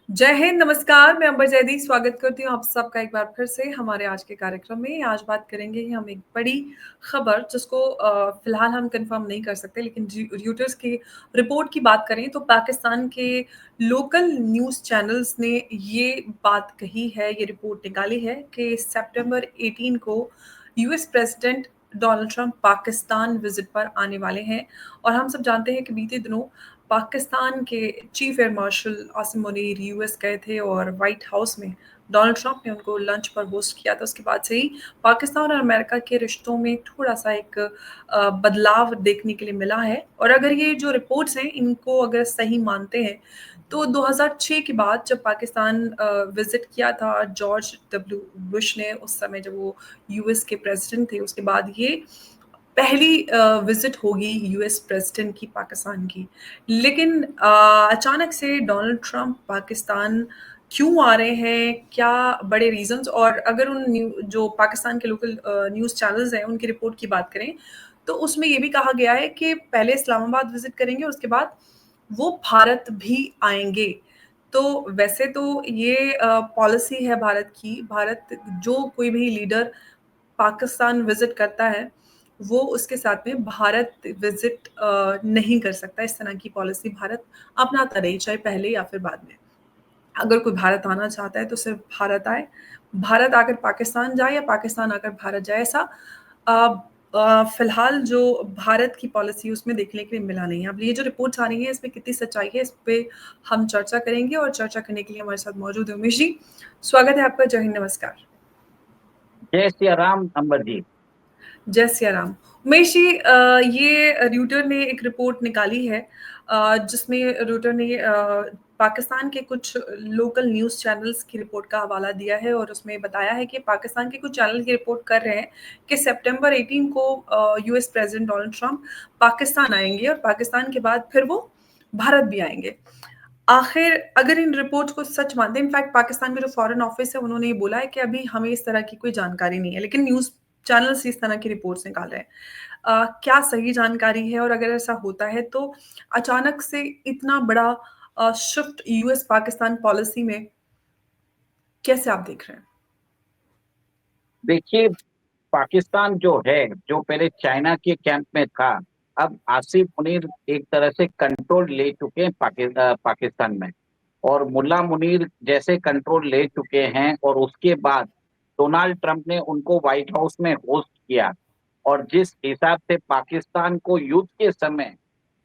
जय हिंद, नमस्कार। मैं अंबर जयदीप स्वागत करती हूँ आप सबका एक बार फिर से हमारे आज के कार्यक्रम में। आज बात करेंगे हम एक बड़ी खबर जिसको फिलहाल हम कंफर्म नहीं कर सकते, लेकिन रॉयटर्स की रिपोर्ट की बात करें तो पाकिस्तान के लोकल न्यूज़ चैनल्स ने ये बात कही है, ये रिपोर्ट निकाली है कि सितंबर 18 को US president Donald Trump Pakistan visit पर आने वाले हैं। और हम सब जानते हैं कि बीते दिनों पाकिस्तान के chief air marshal Asim Munir US गए थे और व्हाइट हाउस में डोनाल्ड ट्रंप ने उनको लंच पर होस्ट किया था। उसके बाद से ही पाकिस्तान और अमेरिका के रिश्तों में थोड़ा-सा एक बदलाव देखने के लिए मिला है। और अगर ये जो रिपोर्ट्स हैं, इनको अगर सही मानते हैं, तो 2006 के बाद जब पाकिस्तान विज़िट किया था जॉर्ज डब्ल्यू बुश ने, उस समय जब वो यूएस के प्रेसिडेंट थे, उसके बाद ये पहली विज़िट होगी यूएस प्रेसिडेंट की पाकिस्तान की। लेकिन अचानक से डोनाल्ड ट्रंप पाकिस्तान क्यों आ रहे हैं? क्या बड़े रीज़न्स? और अगर उन जो पाकिस्तान के लोकल न्यूज़ चैनल्स हैं, उनकी रिपोर्ट की बात करें, तो उसमें ये भी कहा गया है कि पहले इस्लामाबाद विज़िट करेंगे, उसके बाद वो भारत भी आएँगे। तो वैसे तो ये पॉलिसी है भारत की। भारत जो कोई भी लीडर पाकिस्तान विज़िट करता है, वो उसके साथ में भारत विज़िट नहीं कर सकता। इस तरह की पॉलिसी भारत अपनाता रही, चाहे पहले या फिर बाद में। अगर कोई भारत आना चाहता है, तो सिर्फ़ भारत आए, भारत आकर पाकिस्तान जाए या पाकिस्तान आकर भारत जाए, ऐसा अ फ़िलहाल जो भारत की पॉलिसी है, उसमें देखने के लिए मिला नहीं है। अब ये जो रिपोर्ट्स आ रही हैं, इसमें कितनी सच्चाई है, इस पे हम चर्चा करेंगे और चर्चा करने के लिए हमारे साथ मौजूद है उमेश जी। स्वागत है आपका। जय हिंद, नमस्कार। जय सिया राम अंबर जी। जय सिया राम। उमेश जी, ये रॉयटर ने एक रिपोर्ट निकाली है जिसमें रॉयटर ने पाकिस्तान के कुछ लोकल न्यूज़ चैनल्स की रिपोर्ट का हवाला दिया है और उसमें बताया है कि पाकिस्तान के कुछ चैनल की रिपोर्ट कर रहे हैं कि सितंबर 18 को US president Donald Trump Pakistan आएँगे और पाकिस्तान के बाद फिर वो भारत भी आएँगे। आखिर अगर इन रिपोर्ट्स को सच मानते हैं, इनफैक्ट पाकिस्तान का जो फॉरेन ऑफिस है उन्होंने ये बोला है कि अभी हमें इस तरह की कोई जानकारी नहीं है, लेकिन न्यूज़ चैनल्स इस तरह की रिपोर्ट्स निकाल रहे हैं। क्या सही जानकारी है? और अगर ऐसा होता है तो अचानक से इतना बड़ा शिफ्ट यूएस पाकिस्तान पॉलिसी में कैसे आप देख रहे हैं? देखिए, पाकिस्तान जो है, जो पहले चाइना के कैंप में था, अब आसिफ मुनीर एक तरह से कंट्रोल ले चुके हैं पाकिस्तान में। और मुल्ला मुनीर जैसे कंट्रोल ले चुके हैं और उसके बाद डोनाल्ड ट्रंप ने उनको व्हाइट हाउस में होस्ट किया। और जिस हिसाब से पाकिस्तान को युद्ध के समय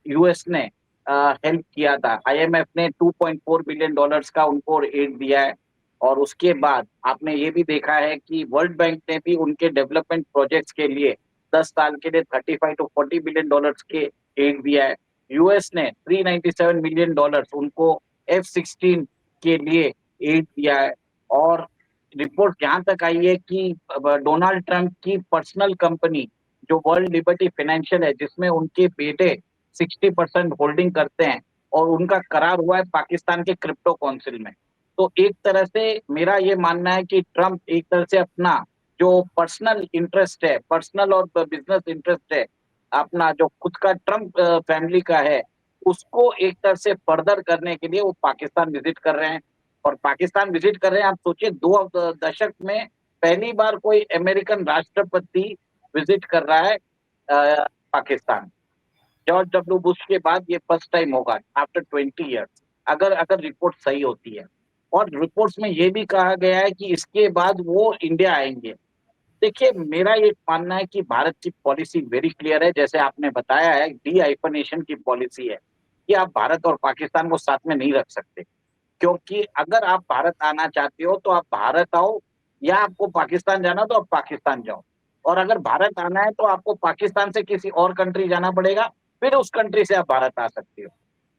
यूएस ने हेल्प किया था, आईएमएफ ने 2.4 बिलियन डॉलर्स का उनको एड दिया है। और उसके बाद आपने ये भी देखा है कि वर्ल्ड बैंक ने भी उनके डेवलपमेंट प्रोजेक्ट्स के लिए 10 साल के लिए 35 टू 40 बिलियन डॉलर्स के एड दिया है। यूएस ने 397 मिलियन डॉलर्स उनको F-16 के लिए एड दिया है। और रिपोर्ट यहाँ तक आई है कि डोनाल्ड ट्रंप की पर्सनल कंपनी जो वर्ल्ड लिबर्टी फाइनेंशियल है, जिसमें उनके बेटे 60% होल्डिंग करते हैं, और उनका करार हुआ है पाकिस्तान के क्रिप्टो काउंसिल में। तो एक तरह से मेरा ये मानना है कि ट्रंप एक तरह से अपना जो पर्सनल इंटरेस्ट है, पर्सनल और बिजनेस इंटरेस्ट है, अपना जो खुद का ट्रंप फैमिली का है, उसको एक तरह से फर्दर करने के लिए वो पाकिस्तान विजिट कर रहे हैं। और पाकिस्तान विजिट कर रहे हैं, आप सोचिए 2 दशक में पहली बार कोई अमेरिकन राष्ट्रपति विजिट कर रहा है पाकिस्तान। जॉर्ज डब्ल्यू बुश के बाद ये फर्स्ट टाइम होगा आफ्टर 20 ईयर्स, अगर अगर रिपोर्ट सही होती है। और रिपोर्ट्स में ये भी कहा गया है कि इसके बाद वो इंडिया आएंगे। देखिए, मेरा ये मानना है कि भारत की पॉलिसी वेरी क्लियर है, जैसे आपने बताया है, डी आइफनेशन की पॉलिसी है कि आप भारत और पाकिस्तान को साथ में नहीं रख सकते। क्योंकि अगर आप भारत आना चाहते हो तो आप भारत आओ, या आपको पाकिस्तान जाना तो आप पाकिस्तान जाओ। और अगर भारत आना है तो आपको पाकिस्तान से किसी और कंट्री जाना पड़ेगा, फिर उस कंट्री से आप भारत आ सकते हो।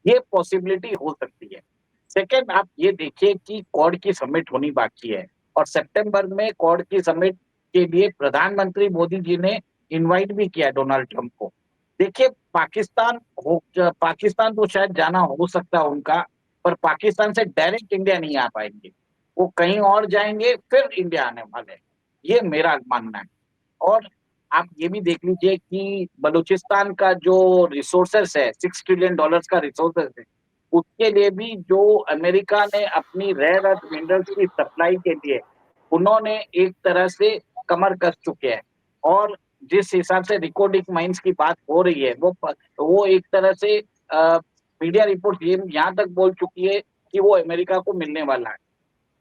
ये पॉसिबिलिटी हो सकती है। सेकंड, आप ये देखिए कि क्वाड की समिट होनी बाकी है, और सितंबर में क्वाड की समिट के लिए प्रधानमंत्री मोदी जी ने इनवाइट भी किया डोनाल्ड ट्रंप को। देखिए, पाकिस्तान तो शायद जाना हो सकता है उनका, पर पाकिस्तान से डायरेक्ट इंडिया नहीं आ पाएंगे। वो कहीं और जाएंगे, फिर इंडिया आने वाले हैं। ये मेरा मानना है। और आप ये भी देख लीजिए कि बलूचिस्तान का जो रिसोर्सेस है, $6 ट्रिलियन का रिसोर्सेस है, उसके लिए भी जो अमेरिका ने अपनी रेयर अर्थ मिनरल्स की सप्लाई के लिए उन्होंने एक तरह से कमर कस चुके हैं। और जिस हिसाब से रिकॉर्डिंग माइंस की बात हो रही है वो एक तरह से मीडिया रिपोर्ट ये यहाँ तक बोल चुकी है कि वो अमेरिका को मिलने वाला है।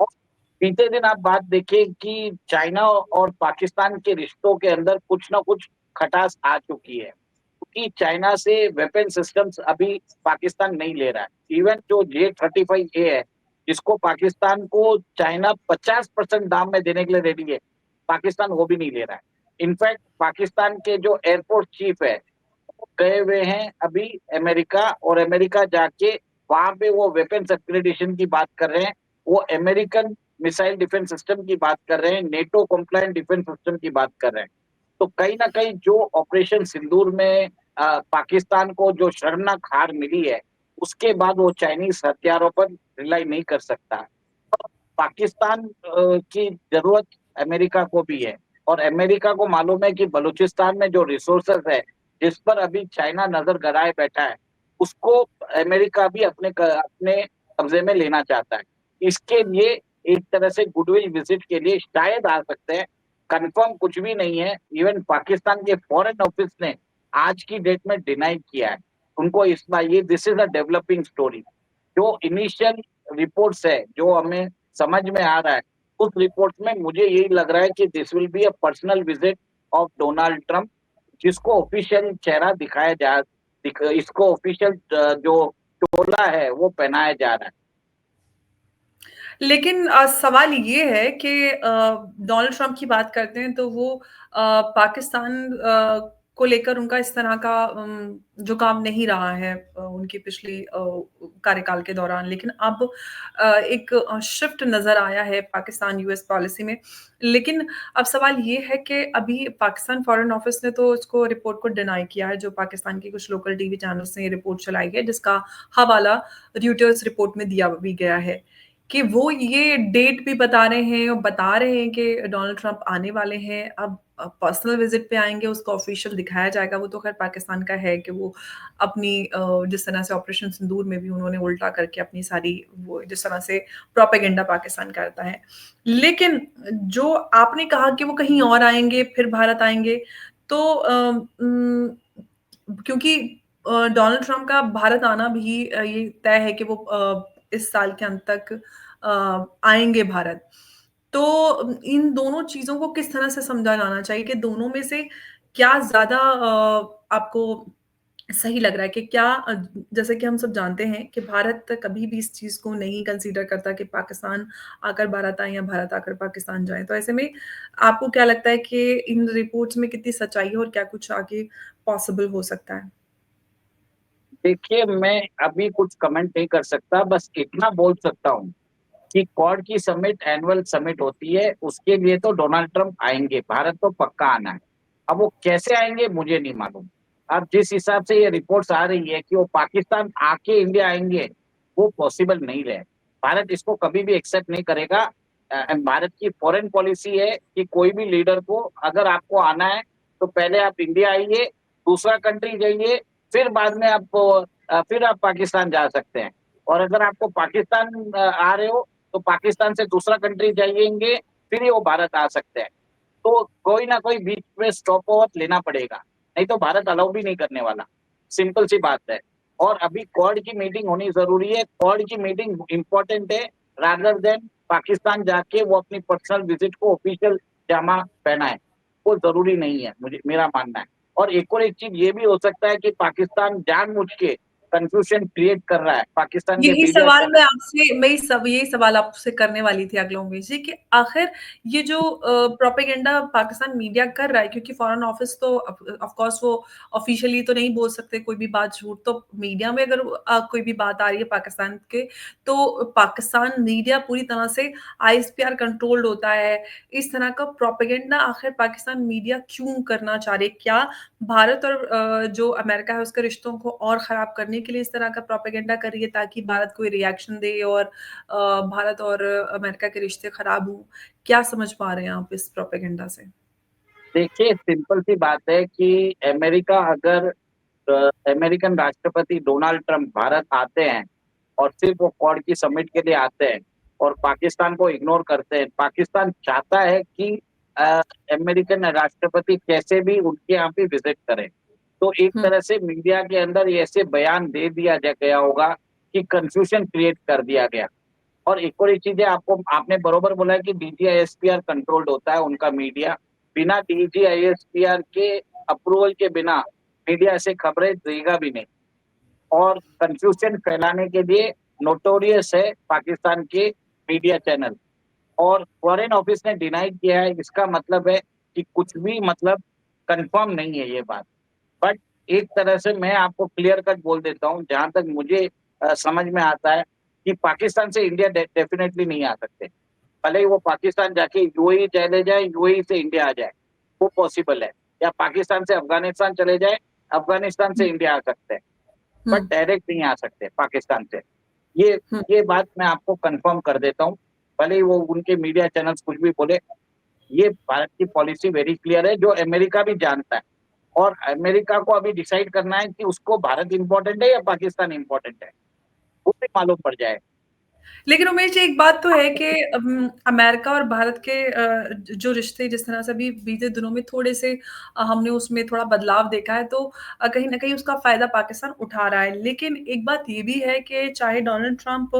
और बीते दिन आप बात देखिए कि चाइना और पाकिस्तान के रिश्तों के अंदर कुछ ना कुछ खटास आ चुकी है, क्योंकि चाइना से वेपन सिस्टम्स अभी पाकिस्तान नहीं ले रहा है। इवन जो J-35A है, जिसको पाकिस्तान को चाइना 50% दाम में देने के लिए रेडी है, पाकिस्तान वो भी नहीं ले रहा है। इनफैक्ट पाकिस्तान के जो एयरफोर्स चीफ है वो गए हुए हैं अभी अमेरिका, और अमेरिका जाके वहां पे वो वेपन अपग्रेडेशन की बात कर रहे हैं, वो अमेरिकन मिसाइल डिफेंस सिस्टम की बात कर रहे हैं, नेटो कंप्लायंट डिफेंस सिस्टम की बात कर रहे हैं। तो कहीं ना कहीं जो ऑपरेशन सिंदूर में पाकिस्तान को जो शर्मनाक हार मिली है, उसके बाद वो चाइनीज हथियारों पर रिलाई नहीं कर सकता। पाकिस्तान की जरूरत अमेरिका को भी है, और अमेरिका को मालूम है कि बलूचिस्तान में जो रिसोर्सेस है, जिस पर अभी चाइना नजर गड़ाए बैठा है, उसको अमेरिका भी अपने कब्जे में लेना चाहता है। इसके लिए एक तरह से गुडविल विजिट के लिए शायद आ सकते हैं, कंफर्म कुछ भी नहीं है। इवन पाकिस्तान के फॉरेन ऑफिस ने आज की डेट में डिनाई किया है। उनको इस बार ये this is a developing story. जो इनिशियल रिपोर्ट्स है, जो हमें समझ में आ रहा है, उस रिपोर्ट में मुझे यही लग रहा है कि this will be a personal visit of Donald Trump, जिसको ऑफिशियल चेहरा इसको ऑफिशियल जो टोला है वो पहनाया जा रहा है। लेकिन सवाल ये है कि डोनाल्ड ट्रंप की बात करते हैं तो वो पाकिस्तान को लेकर उनका इस तरह का झुकाव नहीं रहा है उनकी पिछली कार्यकाल के दौरान। लेकिन अब एक शिफ्ट नज़र आया है पाकिस्तान यूएस पॉलिसी में। लेकिन अब सवाल ये है कि अभी पाकिस्तान फॉरेन ऑफिस ने तो उसको रिपोर्ट को डिनाई किया है, जो पाकिस्तान की कुछ लोकल टीवी चैनल्स ने ये रिपोर्ट चलाई है, जिसका हवाला रॉयटर्स रिपोर्ट में दिया भी गया है। कि वो ये डेट भी बता रहे हैं और बता रहे हैं कि डोनाल्ड ट्रंप आने वाले हैं। अब पर्सनल विज़िट पे आएँगे, उसको ऑफ़िशियल दिखाया जाएगा। वो तो ख़ैर पाकिस्तान का है कि वो अपनी जिस तरह से ऑपरेशन सिंदूर में भी उन्होंने उल्टा करके अपनी सारी वो जिस तरह से प्रोपेगेंडा पाकिस्तान करता है। लेकिन जो आपने कहा कि वो कहीं और आएँगे, फिर भारत आएँगे, तो क्योंकि डोनाल्ड ट्रंप का भारत आना भी ये तय है कि वो इस साल के अंत तक आएँगे भारत। तो इन दोनों चीज़ों को किस तरह से समझा जाना चाहिए कि दोनों में से क्या ज़्यादा आपको सही लग रहा है कि क्या जैसे कि हम सब जानते हैं कि भारत कभी भी इस चीज़ को नहीं कंसीडर करता कि पाकिस्तान आकर भारत आए या भारत आकर पाकिस्तान जाए। तो ऐसे में आपको क्या लगता है कि इन रिपोर्ट्स में कितनी सच्चाई है और क्या कुछ आगे पॉसिबल हो सकता है? देखिए, मैं अभी कुछ कमेंट नहीं कर सकता, बस इतना बोल सकता हूँ कि क्वाड की समिट एनुअल समिट होती है, उसके लिए तो डोनाल्ड ट्रंप आएंगे, भारत तो पक्का आना है। अब वो कैसे आएंगे मुझे नहीं मालूम। अब जिस हिसाब से ये रिपोर्ट्स आ रही है कि वो पाकिस्तान आके इंडिया आएंगे, वो पॉसिबल नहीं रहे। भारत इसको कभी भी एक्सेप्ट नहीं करेगा। भारत की फॉरेन पॉलिसी है कि कोई भी लीडर को अगर आपको आना है तो पहले आप इंडिया आइए, दूसरा कंट्री जाइए, फिर बाद में फिर आप पाकिस्तान जा सकते हैं। और अगर आपको पाकिस्तान आ रहे हो तो पाकिस्तान से दूसरा कंट्री जाइएंगे, फिर ही वो भारत आ सकते हैं। तो कोई ना कोई बीच में स्टॉप ओवर लेना पड़ेगा, नहीं तो भारत अलाउ भी नहीं करने वाला। सिंपल सी बात है। और अभी क्वाड की मीटिंग होनी जरूरी है, क्वाड की मीटिंग इंपॉर्टेंट है, रादर देन पाकिस्तान जाके वो अपनी पर्सनल विजिट को ऑफिशियल जामा पहनाए। वो जरूरी नहीं है, मुझे मेरा मानना है। और एक चीज ये भी हो सकता है कि पाकिस्तान जानबूझ के कंफ्यूजन क्रिएट कर रहा है, पाकिस्तान के मीडिया चैनल। यही सवाल आपसे करने वाली थी अगले में जी कि आखिर ये जो प्रोपेगेंडा पाकिस्तान मीडिया कर रहा है क्योंकि फॉरेन ऑफिस तो ऑफ कोर्स वो ऑफिशियली तो नहीं बोल सकते कोई भी बात झूठ तो मीडिया में अगर कोई भी बात आ रही है पाकिस्तान के तो पाकिस्तान मीडिया पूरी तरह से आईएसपीआर कंट्रोल्ड होता है। इस तरह का प्रोपेगेंडा आखिर पाकिस्तान मीडिया क्यों करना चाह रही है? क्या भारत और जो अमेरिका है उसके रिश्तों को और ख़राब करने के लिए इस तरह का प्रोपेगेंडा कर रही है ताकि भारत कोई रिएक्शन दे और भारत और अमेरिका के रिश्ते ख़राब हों। क्या समझ पा रहे हैं आप इस प्रोपेगेंडा से? देखिए, सिंपल सी बात है कि अमेरिका अगर अमेरिकन राष्ट्रपति डोनाल्ड ट्रंप भारत आते हैं, और सिर्फ वो क्वाड की समिट के लिए आते हैं और पाकिस्तान को इग्नोर करते हैं। पाकिस्तान चाहता है कि अमेरिकन राष्ट्रपति कैसे भी उनके यहाँ पे विजिट करें। तो एक हुँ, तरह से मीडिया के अंदर ये ऐसे बयान दे दिया गया होगा कि कंफ्यूजन क्रिएट कर दिया गया। और एक और एक चीज है, आपको आपने बरोबर बोला है कि डीजीआईएसपीआर कंट्रोल्ड होता है उनका मीडिया। बिना डीजीआईएसपीआर के अप्रूवल के बिना मीडिया ऐसे खबरें देगा भी नहीं। और कंफ्यूजन फैलाने के लिए नोटोरियस है पाकिस्तान के मीडिया चैनल। और फॉरेन ऑफिस ने डिनाई किया है, इसका मतलब है कि कुछ भी मतलब कंफर्म नहीं है ये बात। बट एक तरह से मैं आपको क्लियर कट बोल देता हूँ, जहां तक मुझे समझ में आता है कि पाकिस्तान से इंडिया डेफिनेटली नहीं आ सकते। भले ही वो पाकिस्तान जाके यूएई चले जाए, यूएई से इंडिया आ जाए, वो पॉसिबल है। या पाकिस्तान से अफगानिस्तान चले जाए, अफगानिस्तान से हुँ, इंडिया आ सकते हैं, हुँ, बट डायरेक्ट नहीं आ सकते पाकिस्तान से। ये हुँ। ये बात मैं आपको कंफर्म कर देता हूँ। भले ही वो उनके मीडिया चैनल्स कुछ भी बोले, ये भारत की पॉलिसी वेरी क्लियर है, जो अमेरिका भी जानता है। और अमेरिका को अभी डिसाइड करना है कि उसको भारत इंपॉर्टेंट है या पाकिस्तान इंपॉर्टेंट है, वो भी मालूम पड़ जाए। लेकिन उमेश जी एक बात तो है कि अमेरिका और भारत के जो रिश्ते जिस तरह से अभी बीते दिनों में थोड़े से हमने उसमें थोड़ा बदलाव देखा है, तो कहीं न कहीं उसका फ़ायदा पाकिस्तान उठा रहा है। लेकिन एक बात ये भी है कि चाहे डोनाल्ड ट्रंप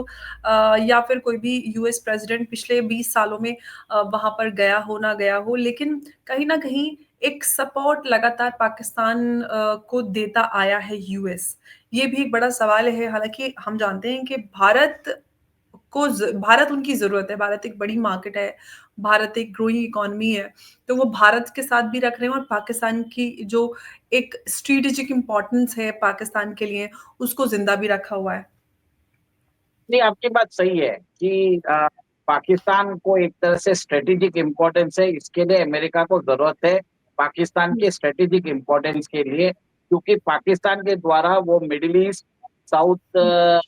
या फिर कोई भी यूएस प्रेज़िडेंट पिछले 20 सालों में वहाँ पर गया हो, ना गया हो, लेकिन कहीं न कहीं एक सपोर्ट लगातार पाकिस्तान को देता आया है यूएस। ये भी एक बड़ा सवाल है, हालाँकि हम जानते हैं कि भारत उनकी ज़रूरत है, भारत एक बड़ी मार्केट है, भारत एक ग्रोइंग इकॉनमी है, तो वो भारत के साथ भी रख रहे हैं और पाकिस्तान की जो एक स्ट्रैटेजिक इम्पोर्टेंस है पाकिस्तान के लिए, उसको ज़िंदा भी रखा हुआ है। नहीं, आपकी बात सही है कि पाकिस्तान को एक तरह से स्ट्रेटेजिक इम्पोर्टेंस है, इसके लिए अमेरिका को जरूरत है पाकिस्तान हुँ, के स्ट्रेटेजिक इम्पोर्टेंस के लिए। क्योंकि पाकिस्तान के द्वारा वो मिडिल ईस्ट, साउथ हुँ,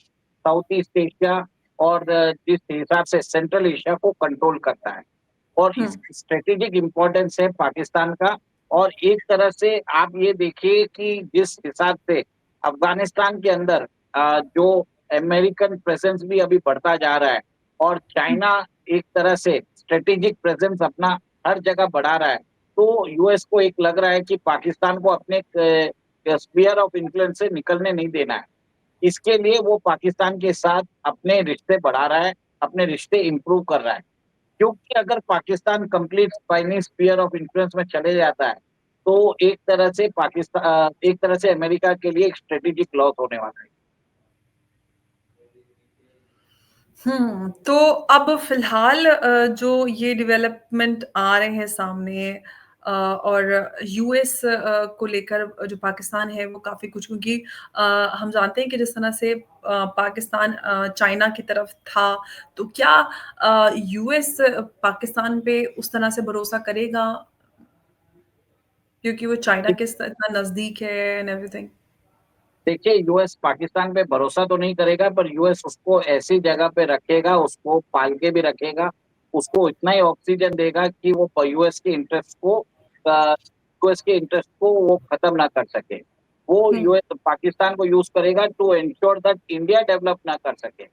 साउथ ईस्ट एशिया और जिस हिसाब से सेंट्रल एशिया को कंट्रोल करता है, और हुँ, इसकी स्ट्रेटेजिक इम्पोर्टेंस है पाकिस्तान का। और एक तरह से आप ये देखिए कि जिस हिसाब से अफगानिस्तान के अंदर जो अमेरिकन प्रेजेंस भी अभी बढ़ता जा रहा है, और हुँ, चाइना एक तरह से स्ट्रेटेजिक प्रेजेंस अपना हर जगह बढ़ा रहा है, तो यूएस को एक लग रहा है कि पाकिस्तान को अपने स्फीयर ऑफ इन्फ्लुएंस से निकलने नहीं देना है। इसके लिए वो पाकिस्तान के साथ अपने रिश्ते बढ़ा रहा है, अपने रिश्ते इंप्रूव कर रहा है। क्योंकि अगर Pakistan complete Chinese sphere of influence में चले जाता है, तो एक तरह से अमेरिका के लिए एक स्ट्रेटेजिक लॉस होने वाला है। तो अब फ़िलहाल जो ये डेवलपमेंट आ रहे हैं सामने और यूएस को लेकर जो पाकिस्तान है वो काफ़ी कुछ क्योंकि अ, हम जानते हैं कि जिस तरह से पाकिस्तान चाइना की तरफ था, तो क्या यूएस पाकिस्तान पे उस तरह से भरोसा करेगा? क्योंकि वो चाइना के स इतना नज़दीक है एंड एवरीथिंग। देखिए, यूएस पाकिस्तान पे भरोसा तो नहीं करेगा, पर यूएस उसको ऐसी जगह पे रखेगा, उसको पाल के भी रखेगा, उसको इतना ही ऑक्सीजन देगा कि वो यूएस के इंटरेस्ट को वो खत्म ना कर सके। वो हुँ, यूएस पाकिस्तान को यूज करेगा to ensure that India develop ना कर सके।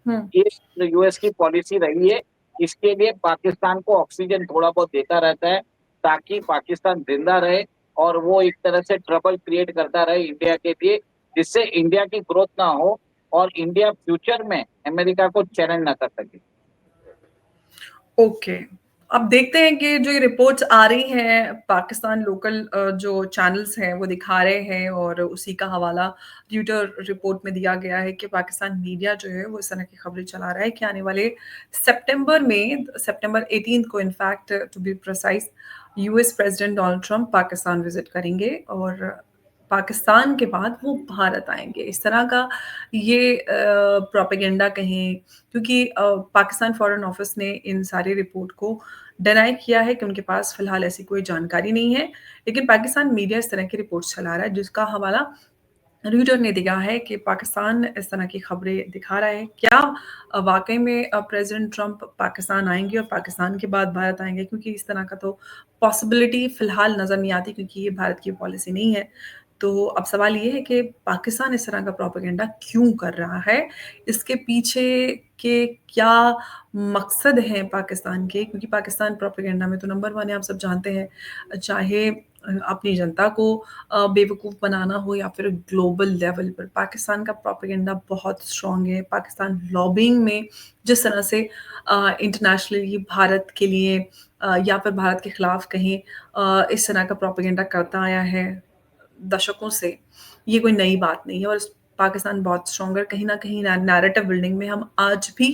हुँ। ये यूएस की पॉलिसी रही है। इसके लिए पाकिस्तान को ऑक्सीजन थोड़ा बहुत देता रहता है, ताकि पाकिस्तान जिंदा रहे और वो एक तरह से ट्रबल क्रिएट करता रहे इंडिया के लिए, जिससे इंडिया की ग्रोथ ना हो और इंडिया फ्यूचर में अमेरिका को चैलेंज ना कर सके। ओके। अब देखते हैं कि जो ये रिपोर्ट्स आ रही हैं पाकिस्तान लोकल जो चैनल्स हैं वो दिखा रहे हैं और उसी का हवाला ट्विटर रिपोर्ट में दिया गया है कि पाकिस्तान मीडिया जो है वो इस तरह की खबरें चला रहा है कि आने वाले सितंबर 18 को in fact to be precise US president Donald Trump Pakistan visit करेंगे और पाकिस्तान के बाद वो भारत आएँगे। इस तरह का ये प्रोपेगेंडा कहें क्योंकि पाकिस्तान फॉरेन ऑफिस ने इन सारी रिपोर्ट को डिनाई किया है कि उनके पास फ़िलहाल ऐसी कोई जानकारी नहीं है। लेकिन पाकिस्तान मीडिया इस तरह की रिपोर्ट्स चला रहा है जिसका हवाला रॉयटर ने दिया है कि पाकिस्तान इस तरह की खबरें दिखा रहा है। क्या वाक़ई में प्रेज़िडेंट ट्रंप पाकिस्तान आएँगे और पाकिस्तान के बाद भारत आएँगे? क्योंकि इस तरह का तो पॉसिबिलिटी फ़िलहाल नज़र नहीं आती क्योंकि ये भारत की पॉलिसी नहीं है। तो अब सवाल ये है कि पाकिस्तान इस तरह का प्रोपेगेंडा क्यों कर रहा है? इसके पीछे के क्या मकसद हैं पाकिस्तान के? क्योंकि पाकिस्तान प्रोपेगेंडा में तो नंबर 1 है, आप सब जानते हैं। चाहे अपनी जनता को बेवकूफ़ बनाना हो या फिर ग्लोबल लेवल पर, पाकिस्तान का प्रोपेगेंडा बहुत स्ट्रॉन्ग है। पाकिस्तान लॉबिंग में जिस तरह से इंटरनेशनली भारत के लिए या फिर भारत के खिलाफ कहीं इस तरह का प्रोपेगेंडा करता आया है दशकों से, ये कोई नई बात नहीं है और पाकिस्तान बहुत स्ट्रॉन्गर कहीं न कहीं नैरेटिव बिल्डिंग में हम आज भी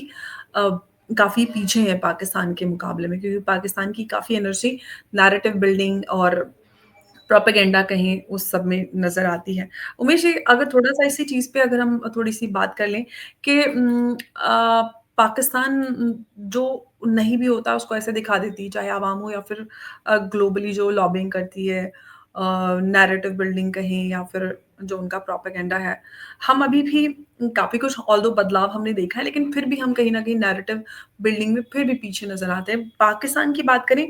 अ, काफ़ी पीछे हैं पाकिस्तान के मुकाबले में, क्योंकि पाकिस्तान की काफ़ी एनर्जी नैरेटिव बिल्डिंग और प्रोपेगेंडा कहीं उस सब में नज़र आती है। उमेश जी, अगर थोड़ा-सा इसी चीज़ पे अगर हम थोड़ी-सी बात कर लें कि पाकिस्तान जो नहीं भी होता उसको ऐसे दिखा देती है, चाहे आवाम हो या फिर ग्लोबली जो लॉबिंग करती है, नैरेटिव बिल्डिंग कहें या फिर जो उनका प्रोपेगेंडा है। हम अभी भी काफ़ी कुछ ऑल्दो बदलाव हमने देखा है, लेकिन फिर भी हम कहीं न कहीं नैरेटिव बिल्डिंग में फिर भी पीछे नज़र आते हैं। पाकिस्तान की बात करें,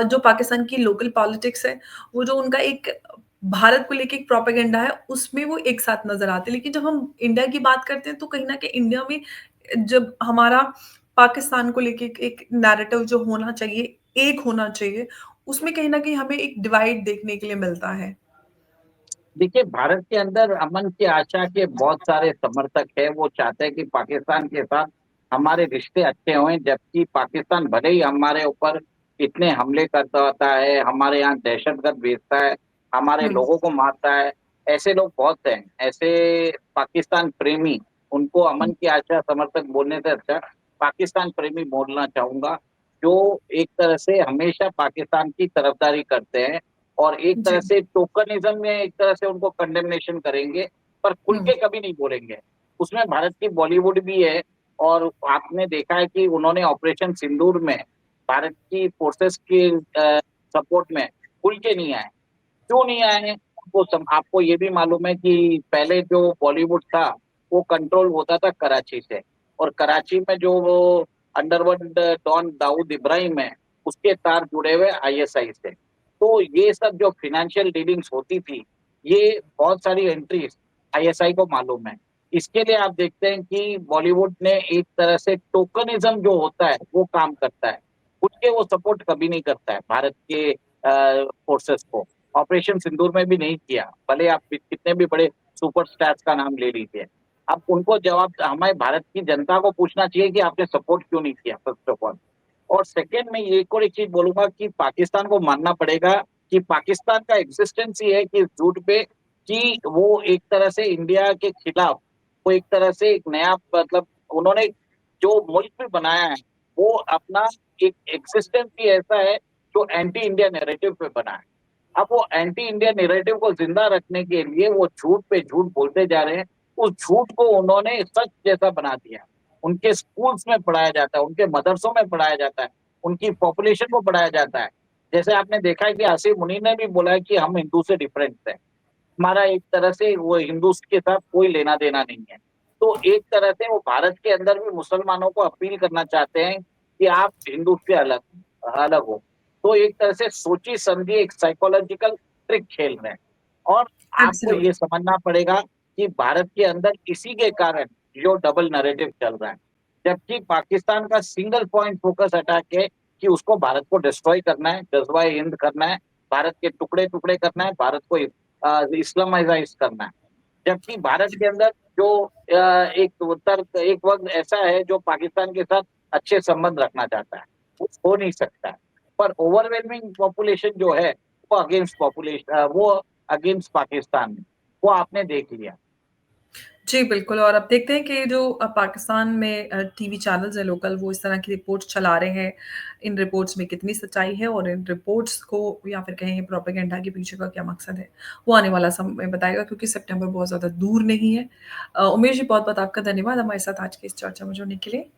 जो पाकिस्तान की लोकल पॉलिटिक्स है, वो जो उनका एक भारत को लेके एक प्रोपेगेंडा है, उसमें वो एक साथ नज़र आते हैं। लेकिन जब हम इंडिया की बात करते हैं, तो कहीं न कहीं इंडिया में जब हमारा पाकिस्तान को लेके एक एक नैरेटिव जो होना चाहिए, एक होना चाहिए, उसमें कहीं न कहीं हमें एक डिवाइड देखने के लिए मिलता है। देखिए, भारत के अंदर अमन की आशा के बहुत सारे समर्थक हैं, वो चाहते हैं कि पाकिस्तान के साथ हमारे रिश्ते अच्छे हों, जबकि पाकिस्तान भले ही हमारे ऊपर इतने हमले करता होता है, हमारे यहाँ दहशतगर्द भेजता है, हमारे हुँ, लोगों को मारता है, ऐसे लोग बहुत हैं। ऐसे पाकिस्तान प्रेमी, उनको हुँ, अमन की आशा समर्थक बोलने से अच्छा पाकिस्तान प्रेमी बोलना चाहूँगा, जो एक तरह से हमेशा पाकिस्तान की तरफदारी करते हैं और एक जी, तरह से टोकनिज़्म में एक तरह से उनको कंडेमनेशन करेंगे, पर खुल हुँ, के कभी नहीं बोलेंगे। उसमें भारत की बॉलीवुड भी है और आपने देखा है कि उन्होंने ऑपरेशन सिंदूर में भारत की फ़ोर्सेस के सपोर्ट में खुल के नहीं आए। क्यों नहीं आए हैं? आपको ये भी मालूम है कि पहले जो बॉलीवुड था, वो कंट्रोल होता था कराची से और कराची में जो वो अंडरवर्ल्ड डॉन दाऊद इब्राहिम है, उसके तार जुड़े हुए आईएसआई से। तो ये सब जो फाइनेंशियल डीलिंग्स होती थी, ये बहुत सारी एंट्रीज़ आईएसआई को मालूम है। इसके लिए आप देखते हैं कि बॉलीवुड ने एक तरह से टोकनिज़्म जो होता है, वो काम करता है। खुल के वो सपोर्ट कभी नहीं करता है भारत के फ़ोर्सेस को। ऑपरेशन सिंदूर में भी नहीं किया, भले आप कितने भी बड़े सुपरस्टार्स का नाम ले लीजिए। अब उनको जवाब हमें भारत की जनता को पूछना चाहिए कि आपने सपोर्ट क्यों नहीं किया फर्स्ट ऑफ ऑल। और सेकंड मैं ये एक और एक चीज़ बोलूँगा कि पाकिस्तान को मानना पड़ेगा कि पाकिस्तान का एक्जिस्टेंस ही है कि इस झूठ पे कि वो एक तरह से इंडिया के खिलाफ वो एक तरह से एक नया मतलब उन्होंने जो मुल्क भी बनाया है, वो अपना एक एक्जिस्टेंस ही ऐसा है जो एंटी इंडिया नैरेटिव पे बना है। अब वो एंटी इंडिया नैरेटिव को ज़िंदा रखने के लिए वो झूठ पे झूठ बोलते जा रहे हैं। उस झूठ को उन्होंने सच जैसा बना दिया। उनके स्कूल्स में पढ़ाया जाता है, उनके मदरसों में पढ़ाया जाता है, उनकी पॉपुलेशन को पढ़ाया जाता है। जैसे आपने देखा है कि आसिफ मुनीर ने भी बोला है कि हम हिंदू से डिफरेंट हैं। हमारा एक तरह से वो हिंदूस के साथ कोई लेना-देना नहीं है। तो एक तरह से वो भारत के अंदर भी मुसलमानों को अपील करना चाहते हैं कि आप हिंदू से अलग अलग हो। तो एक तरह से सोची-समझी एक साइकोलॉजिकल ट्रिक खेल रहे हैं और आपको ये एब्सोल्यूटली। समझना पड़ेगा कि भारत के अंदर इसी के कारण जो डबल नैरेटिव चल रहा है। जबकि पाकिस्तान का सिंगल पॉइंट फोकस अटैक है कि उसको भारत को डिस्ट्रॉय करना है, गज़वाए-हिंद करना है, भारत के टुकड़े-टुकड़े करना है, भारत को इस्लामाइज़ाइज़ करना है। जबकि भारत के अंदर जो एक वक़्त ऐसा है जो पाकिस्तान के साथ अच्छे संबंध रखना चाहता है, वो हो नहीं सकता है। पर ओवरवेलमिंग पॉपुलेशन जो है, वो अगेंस्ट पाकिस्तान है, वो आपने देख लिया। जी, बिल्कुल। और अब देखते हैं कि जो पाकिस्तान में टीवी चैनल्स हैं लोकल, वो इस तरह की रिपोर्ट्स चला रहे हैं। इन रिपोर्ट्स में कितनी सच्चाई है और इन रिपोर्ट्स को या फिर कहें प्रोपेगेंडा के पीछे का क्या मकसद है, वो आने वाला समय बताएगा, क्योंकि सितंबर बहुत ज़्यादा दूर नहीं है। उमेश जी, बहुत-बहुत आपका धन्यवाद हमारे साथ आज की इस चर्चा में जुड़ने के लिए।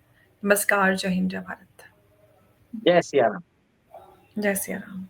नमस्कार, जय हिंद, जय भारत। जय सिया राम। जय सिया राम।